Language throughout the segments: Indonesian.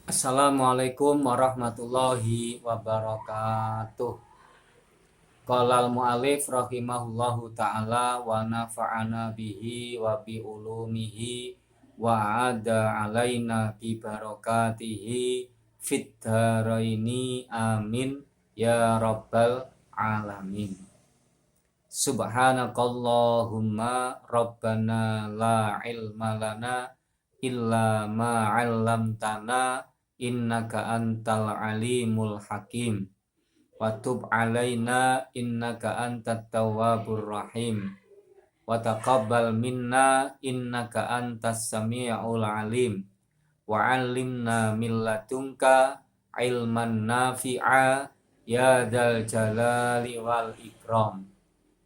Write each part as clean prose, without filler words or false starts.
Assalamualaikum warahmatullahi wabarakatuh. Qala al-mu'allif rahimahullahu ta'ala wa nafa'ana bihi wa bi ulumihi wa ada alaina bi barakatihi fid dharaini amin ya rabbal alamin. Subhanakallahumma rabbana la ilma lana illa ma 'allamtana innaka antal alimul hakim wa tub 'alaina innaka antat tawwabur rahim wa taqabbal minna innaka antas samiul alim wa 'allimna min ladunka ilman nafi'a ya dzal jalali wal ikram.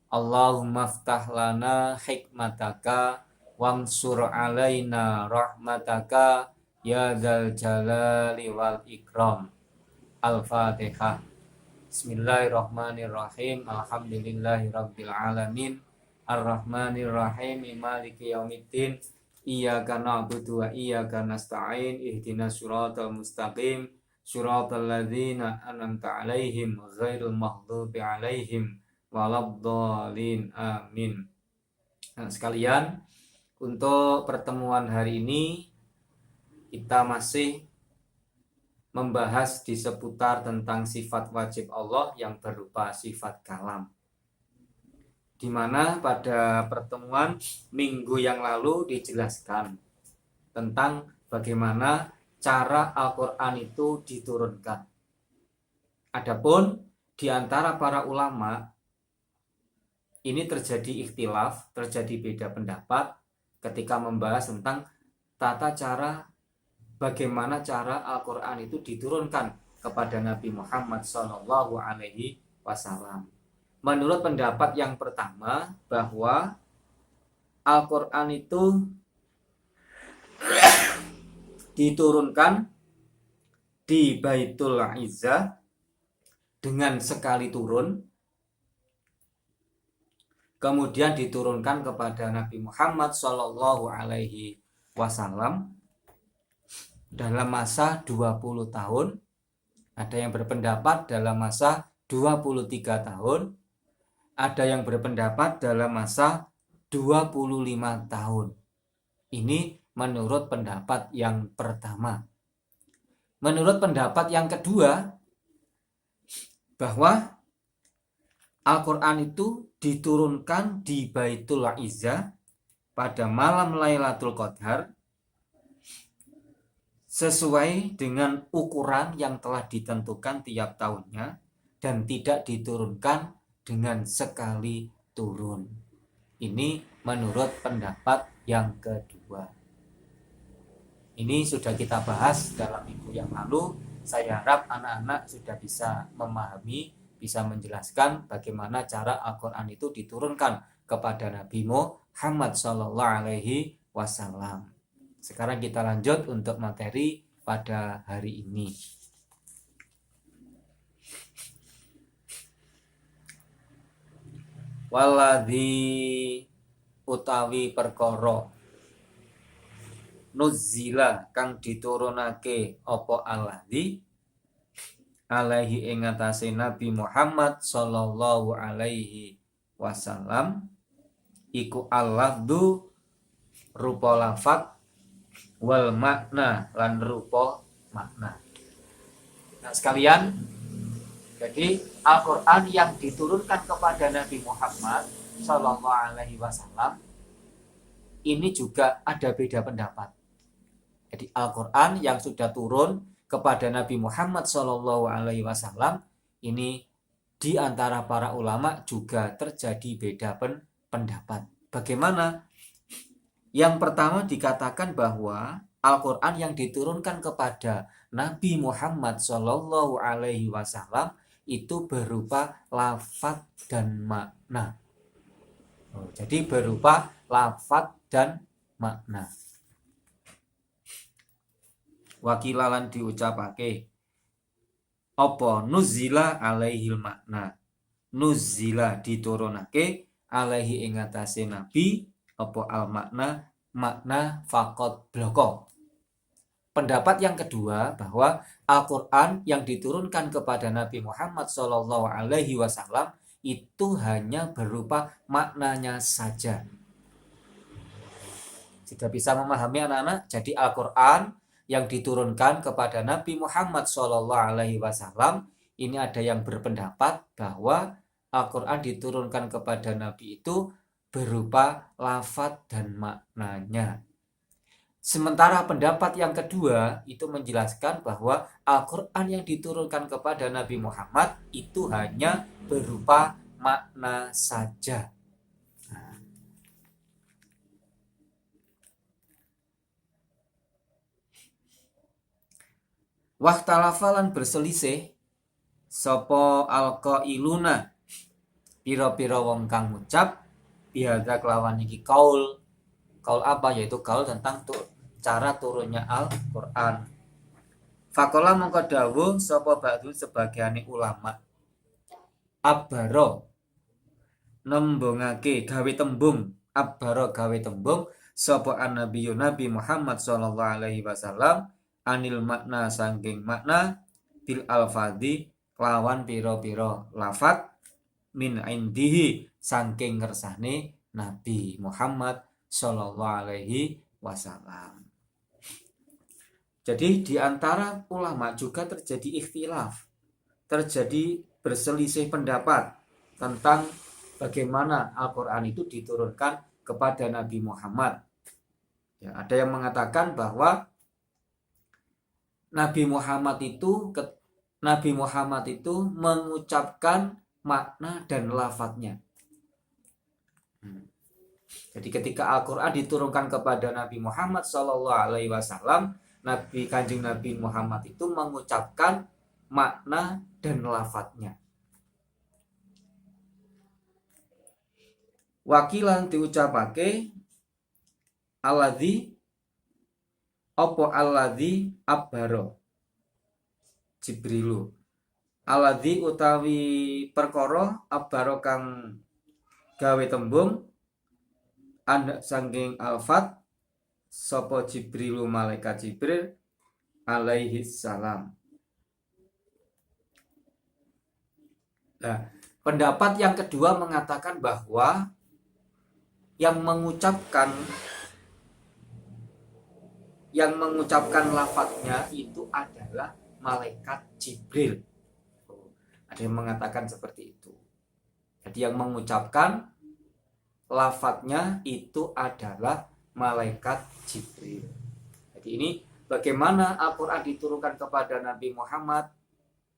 Allahumma ftah lana hikmataka wansur alaina rahmataka ya dzal jalali wal ikram. Al-Fatihah. Bismillahirrahmanirrahim. Alhamdulillahirabbil alamin. Arrahmanirrahim. Maliki yaumiddin. Iyyaka na'budu wa iyyaka nasta'in. Ihdinas siratal mustaqim. Siratal ladzina an'amta 'alaihim ghairil maghdubi 'alaihim waladhdallin. Amin. Nah, sekalian, untuk pertemuan hari ini kita masih membahas di seputar tentang sifat wajib Allah yang berupa sifat kalam. Di mana pada pertemuan minggu yang lalu dijelaskan tentang bagaimana cara Al-Quran itu diturunkan. Adapun di antara para ulama ini terjadi ikhtilaf, terjadi beda pendapat ketika membahas tentang tata cara bagaimana cara Al-Quran itu diturunkan kepada Nabi Muhammad SAW. Menurut pendapat yang pertama, bahwa Al-Quran itu diturunkan di Baitul Izzah dengan sekali turun, kemudian diturunkan kepada Nabi Muhammad SAW dalam masa 20 tahun. Ada yang berpendapat dalam masa 23 tahun. Ada yang berpendapat dalam masa 25 tahun. Ini menurut pendapat yang pertama. Menurut pendapat yang kedua, bahwa Al-Quran itu diturunkan di Baitul Izzah pada malam Lailatul Qadar sesuai dengan ukuran yang telah ditentukan tiap tahunnya dan tidak diturunkan dengan sekali turun. Ini menurut pendapat yang kedua. Ini sudah kita bahas dalam minggu yang lalu. Saya harap anak-anak sudah bisa memahami, bisa menjelaskan bagaimana cara Al-Quran itu diturunkan kepada Nabi Muhammad SAW. Sekarang kita lanjut untuk materi pada hari ini. Waladhi utawi perkara nuzzila kang diturunake apa alladhi alaihi ing atase Nabi Muhammad sallallahu alaihi wasallam iku al-lafdhu rupa lafaz wal makna lan rupa makna. Nah, sekalian, jadi Al-Quran yang diturunkan kepada Nabi Muhammad sallallahu alaihi wasallam ini juga ada beda pendapat. Jadi Al-Quran yang sudah turun kepada Nabi Muhammad SAW ini di antara para ulama juga terjadi beda pendapat. Bagaimana? Yang pertama dikatakan bahwa Al-Quran yang diturunkan kepada Nabi Muhammad SAW itu berupa lafaz dan makna. Jadi berupa lafaz dan makna. Wakilalan diucapake apa nuzila alaihil makna. Nuzila diturunake alaihi ing atase Nabi apa al makna makna faqat bloko. pendapat yang kedua bahwa Al-Quran yang diturunkan kepada Nabi Muhammad SAW itu hanya berupa maknanya saja. Tidak bisa memahami anak-anak. Jadi Al-Quran yang diturunkan kepada Nabi Muhammad SAW ini ada yang berpendapat bahwa Al-Quran diturunkan kepada Nabi itu berupa lafadz dan maknanya. Sementara pendapat yang kedua itu menjelaskan bahwa Al-Quran yang diturunkan kepada Nabi Muhammad itu hanya berupa makna saja. Wahtalafalan berselisih sopo alqailuna piro-piro wong kang ngucap bihadza kelawan iki kaul apa, yaitu kaul tentang cara turunnya Al-Quran. Fakola mongko dawuh sapa ba'du sebagiane ulama abbaro nembungake gawe tembung abbaro gawe tembung sapa annabiyyu Nabi Muhammad sallallahu alaihi wasallam anil makna sangking makna bil alfadhi lawan piro-piro lafat min indihi sangking ngersane Nabi Muhammad sallallahu alaihi wasallam. Jadi di antara ulama juga terjadi ikhtilaf, terjadi berselisih pendapat tentang bagaimana Al-Quran itu diturunkan kepada Nabi Muhammad. Ya, ada yang mengatakan bahwa Nabi Muhammad itu mengucapkan makna dan lafadznya. Jadi ketika Al-Quran diturunkan kepada Nabi Muhammad SAW, Kanjeng Nabi Muhammad itu mengucapkan makna dan lafadznya. Wakilan diucapake alladzi abbaro Jibrilu alladzi utawi perkara abbaro kang gawe tembung anda sangking alfat sapa Jibrilu malaikat Jibril alaihi salam. Nah, pendapat yang kedua mengatakan bahwa yang mengucapkan lafadznya itu adalah malaikat Jibril. Ada yang mengatakan seperti itu. Jadi yang mengucapkan lafadznya itu adalah malaikat Jibril. Jadi ini bagaimana Al-Quran diturunkan kepada Nabi Muhammad.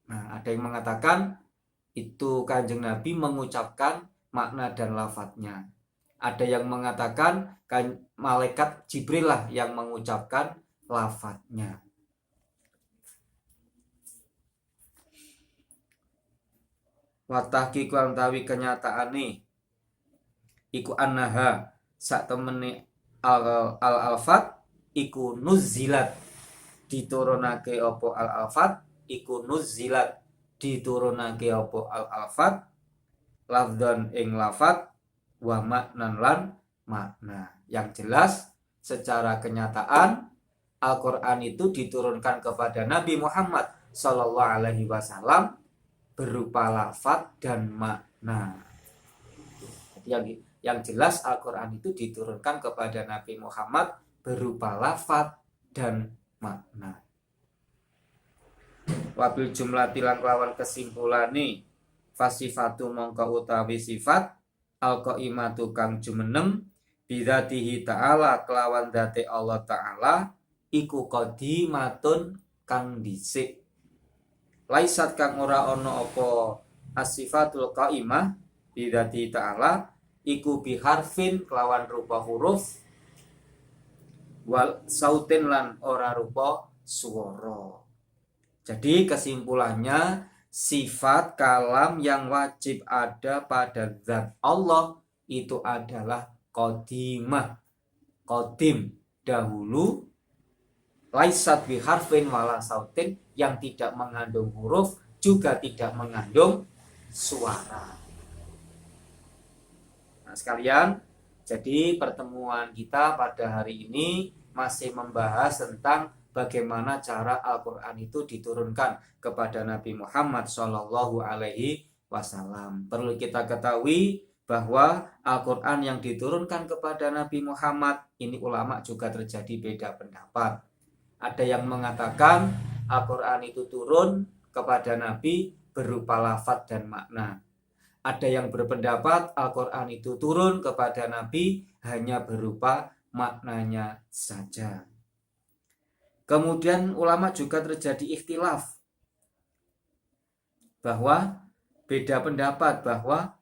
Nah, ada yang mengatakan itu Kanjeng Nabi mengucapkan makna dan lafadznya. Ada yang mengatakan malaikat Jibril lah yang mengucapkan lafadznya. Watahki kurang tawi kenyataane iku annaha sak temene al-alfat iku nuzilat diturunake opo al-alfat iku nuzilat diturunake opo al-alfat lafdzan ing lafat wa maknan lan makna. Yang jelas secara kenyataan Al-Quran itu diturunkan kepada Nabi Muhammad sallallahu alaihi wasallam berupa lafaz dan makna. Jadi yang jelas Al-Quran itu diturunkan kepada Nabi Muhammad berupa lafaz dan makna. Wabil jumlah tilang lawan kesimpulane fasifatu mongko utawi sifat al-qaimatu kang jumeneng bidzatihi ta'ala kelawan dzate Allah ta'ala iku qadimatun kang dhisik. Laisat kang ora ana apa as-sifatul qaimah bidzatihi ta'ala iku biharfin kelawan rupa huruf wal sautin lan ora rupa swara. Jadi kesimpulannya sifat kalam yang wajib ada pada zat Allah itu adalah qadimah, qadim, dahulu, laisat biharfin wala sautin, yang tidak mengandung huruf juga tidak mengandung suara. Nah sekalian, jadi pertemuan kita pada hari ini masih membahas tentang bagaimana cara Al-Quran itu diturunkan kepada Nabi Muhammad Shallallahu Alaihi Wasallam. Perlu kita ketahui bahwa Al-Quran yang diturunkan kepada Nabi Muhammad, ini ulama juga terjadi beda pendapat. Ada yang mengatakan Al-Quran itu turun kepada Nabi berupa lafaz dan makna. Ada yang berpendapat Al-Quran itu turun kepada Nabi hanya berupa maknanya saja. Kemudian ulama juga terjadi ikhtilaf, bahwa beda pendapat bahwa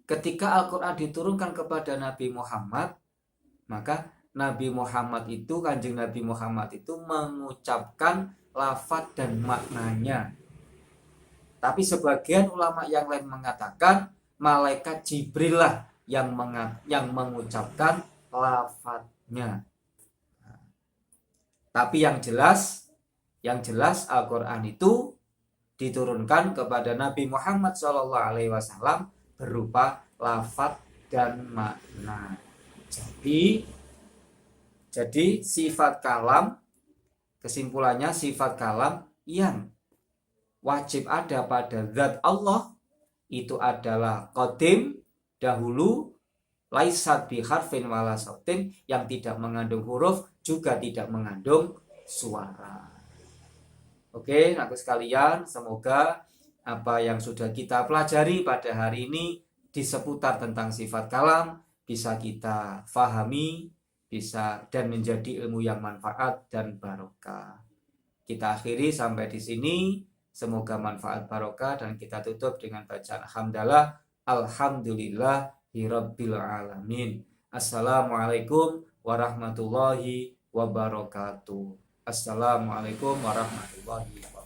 ketika Al-Quran diturunkan kepada Nabi Muhammad, maka Nabi Muhammad itu, Kanjeng Nabi Muhammad itu mengucapkan lafaz dan maknanya. Tapi sebagian ulama yang lain mengatakan malaikat Jibril lah yang mengucapkan lafaznya. Tapi yang jelas Al-Quran itu diturunkan kepada Nabi Muhammad SAW berupa lafaz dan makna. Jadi sifat kalam, kesimpulannya sifat kalam yang wajib ada pada zat Allah itu adalah qadim, dahulu, laisat bi harfin wala sautin, yang tidak mengandung huruf juga tidak mengandung suara. Oke, aku sekalian, semoga apa yang sudah kita pelajari pada hari ini di seputar tentang sifat kalam bisa kita fahami, bisa dan menjadi ilmu yang manfaat dan barokah. Kita akhiri sampai di sini. Semoga manfaat barokah, dan kita tutup dengan bacaan hamdalah alhamdulillahirabbil alamin. Assalamualaikum warahmatullahi wabarakatuh. Assalamualaikum warahmatullahi wabarakatuh.